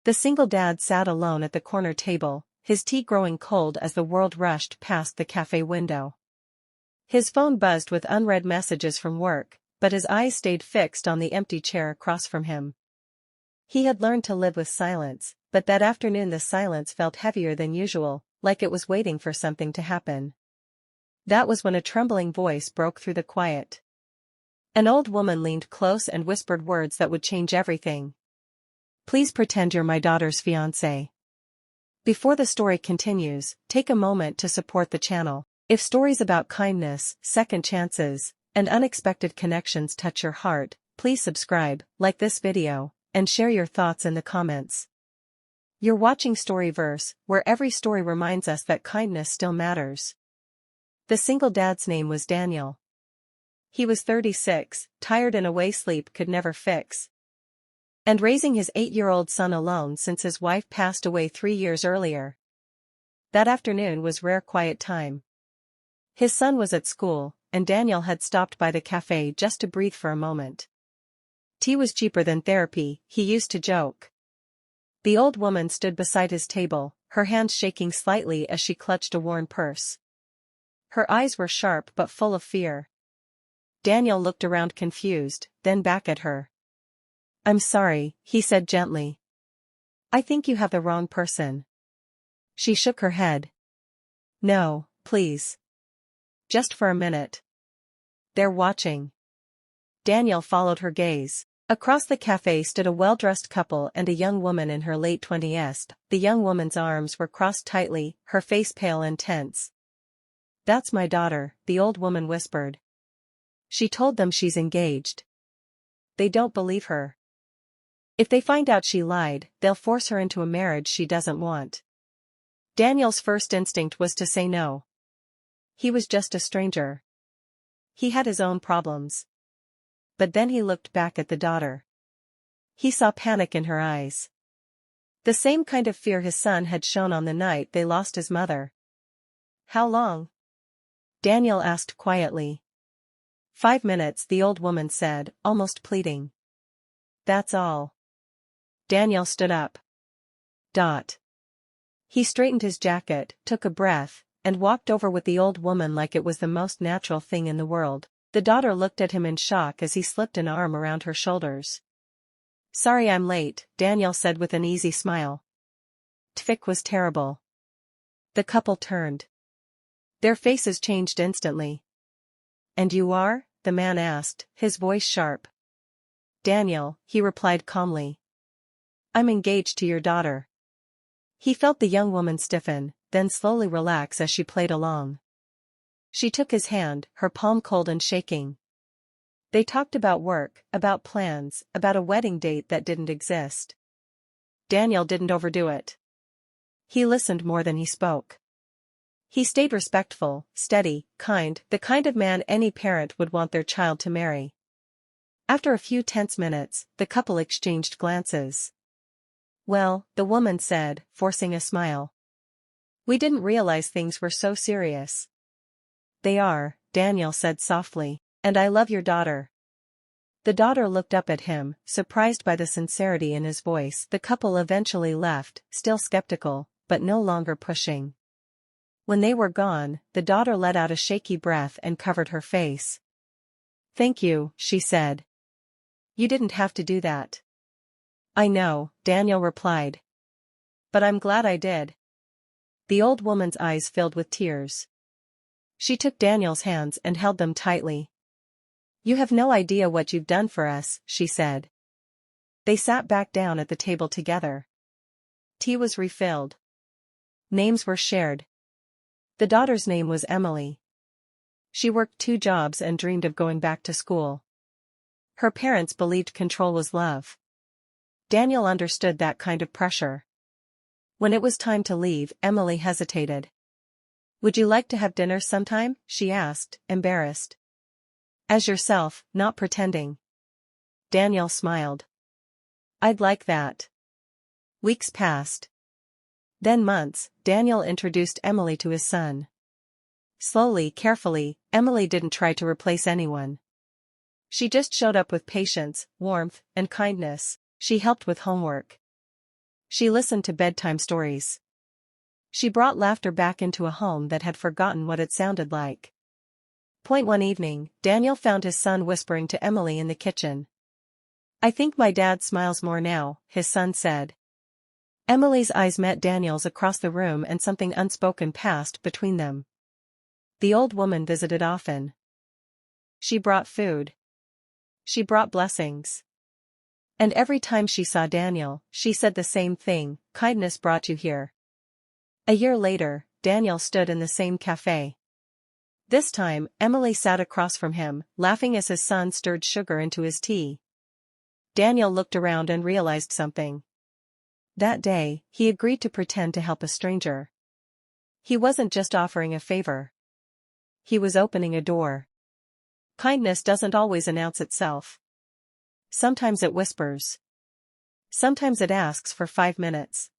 The single dad sat alone at the corner table, his tea growing cold as the world rushed past the cafe window. His phone buzzed with unread messages from work, but his eyes stayed fixed on the empty chair across from him. He had learned to live with silence, but that afternoon the silence felt heavier than usual, like it was waiting for something to happen. That was when a trembling voice broke through the quiet. An old woman leaned close and whispered words that would change everything. "Please pretend you're my daughter's fiancé." Before the story continues, take a moment to support the channel. If stories about kindness, second chances, and unexpected connections touch your heart, please subscribe, like this video, and share your thoughts in the comments. You're watching Storyverse, where every story reminds us that kindness still matters. The single dad's name was Daniel. He was 36, tired in a way sleep could never fix. And raising his 8-year-old son alone since his wife passed away 3 years earlier. That afternoon was rare quiet time. His son was at school, and Daniel had stopped by the cafe just to breathe for a moment. Tea was cheaper than therapy, he used to joke. The old woman stood beside his table, her hands shaking slightly as she clutched a worn purse. Her eyes were sharp but full of fear. Daniel looked around confused, then back at her. "I'm sorry," he said gently. "I think you have the wrong person." She shook her head. "No, please. Just for a minute." "They're watching." Daniel followed her gaze. Across the cafe stood a well-dressed couple and a young woman in her late 20s. The young woman's arms were crossed tightly, her face pale and tense. "That's my daughter," the old woman whispered. "She told them she's engaged. They don't believe her. If they find out she lied, they'll force her into a marriage she doesn't want." Daniel's first instinct was to say no. He was just a stranger. He had his own problems. But then he looked back at the daughter. He saw panic in her eyes. The same kind of fear his son had shown on the night they lost his mother. "How long?" Daniel asked quietly. 5 minutes, the old woman said, almost pleading. "That's all." Daniel stood up. He straightened his jacket, took a breath, and walked over with the old woman like it was the most natural thing in the world. The daughter looked at him in shock as he slipped an arm around her shoulders. "Sorry I'm late," Daniel said with an easy smile. Traffic was terrible. The couple turned. Their faces changed instantly. "And you are?" the man asked, his voice sharp. "Daniel," he replied calmly. "I'm engaged to your daughter." He felt the young woman stiffen, then slowly relax as she played along. She took his hand, her palm cold and shaking. They talked about work, about plans, about a wedding date that didn't exist. Daniel didn't overdo it. He listened more than he spoke. He stayed respectful, steady, kind, the kind of man any parent would want their child to marry. After a few tense minutes, the couple exchanged glances. "Well," the woman said, forcing a smile. "We didn't realize things were so serious." "They are," Daniel said softly, "and I love your daughter." The daughter looked up at him, surprised by the sincerity in his voice. The couple eventually left, still skeptical, but no longer pushing. When they were gone, the daughter let out a shaky breath and covered her face. "Thank you," she said. "You didn't have to do that." "I know," Daniel replied. "But I'm glad I did." The old woman's eyes filled with tears. She took Daniel's hands and held them tightly. "You have no idea what you've done for us," she said. They sat back down at the table together. Tea was refilled. Names were shared. The daughter's name was Emily. She worked 2 jobs and dreamed of going back to school. Her parents believed control was love. Daniel understood that kind of pressure. When it was time to leave, Emily hesitated. "Would you like to have dinner sometime?" she asked, embarrassed. "As yourself, not pretending." Daniel smiled. "I'd like that." Weeks passed. Then months. Daniel introduced Emily to his son. Slowly, carefully, Emily didn't try to replace anyone. She just showed up with patience, warmth, and kindness. She helped with homework. She listened to bedtime stories. She brought laughter back into a home that had forgotten what it sounded like. One evening, Daniel found his son whispering to Emily in the kitchen. "I think my dad smiles more now," his son said. Emily's eyes met Daniel's across the room and something unspoken passed between them. The old woman visited often. She brought food. She brought blessings. And every time she saw Daniel, she said the same thing: "Kindness brought you here." A year later, Daniel stood in the same cafe. This time, Emily sat across from him, laughing as his son stirred sugar into his tea. Daniel looked around and realized something. That day, he agreed to pretend to help a stranger. He wasn't just offering a favor. He was opening a door. Kindness doesn't always announce itself. Sometimes it whispers. Sometimes it asks for 5 minutes.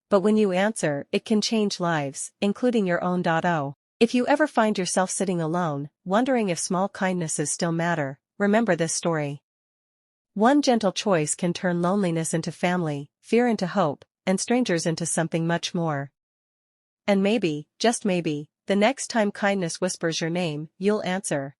But when you answer, it can change lives, including your own. If you ever find yourself sitting alone, wondering if small kindnesses still matter, remember this story. One gentle choice can turn loneliness into family, fear into hope, and strangers into something much more. And maybe, just maybe, the next time kindness whispers your name, you'll answer.